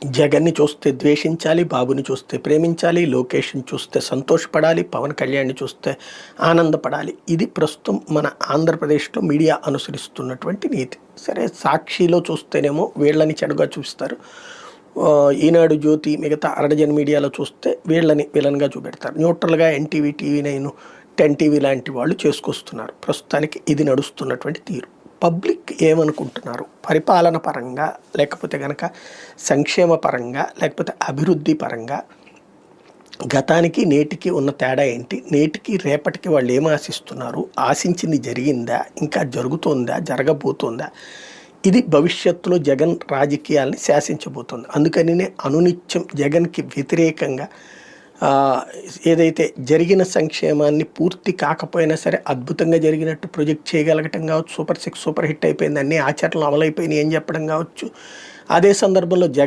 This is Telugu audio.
జగన్‌ని చూస్తే ద్వేషించాలి, బాబుని చూస్తే ప్రేమించాలి, లోకేష్‌ని చూస్తే సంతోషపడాలి, పవన్ కళ్యాణ్‌ని చూస్తే ఆనందపడాలి. ఇది ప్రస్తుతం మన ఆంధ్రప్రదేశ్‌లో మీడియా అనుసరిస్తున్నటువంటి నీతి. సరే సాక్షిలో చూస్తేనేమో వీళ్ళని చెడుగా చూపిస్తారు. ఈనాడు, జ్యోతి మిగతా అరడజన్ మీడియాలో చూస్తే వీళ్ళని విలన్‌గా చూపెడతారు. న్యూట్రల్‌గా ఎన్టీవీ, టీవీ9, 10 టీవీ లాంటి వాళ్ళు చేసుకొస్తున్నారు. ప్రస్తుతానికి ఇది నడుస్తున్నటువంటి తీరు. పబ్లిక్ ఏమనుకుంటున్నారు పరిపాలన పరంగా, లేకపోతే గనక సంక్షేమ పరంగా, లేకపోతే అభివృద్ధి పరంగా గతానికి నేటికి ఉన్న తేడా ఏంటి, నేటికి రేపటికి వాళ్ళు ఏం ఆశిస్తున్నారు, ఆశించింది జరిగిందా, ఇంకా జరుగుతోందా, జరగబోతోందా, ఇది భవిష్యత్తులో జగన్ రాజకీయాల్ని శాసించబోతోంది. అందుకనినే అనునిత్యం జగన్కి వ్యతిరేకంగా ఏదైతే జరిగిన సంక్షేమాన్ని పూర్తి కాకపోయినా సరే అద్భుతంగా జరిగినట్టు ప్రొజెక్ట్ చేయగలగటం కావచ్చు, సూపర్ 6 సూపర్ హిట్ అయిపోయింది, అన్ని ఆచరణలు అమలైపోయినాయి అని చెప్పడం కావచ్చు. అదే సందర్భంలో జగన్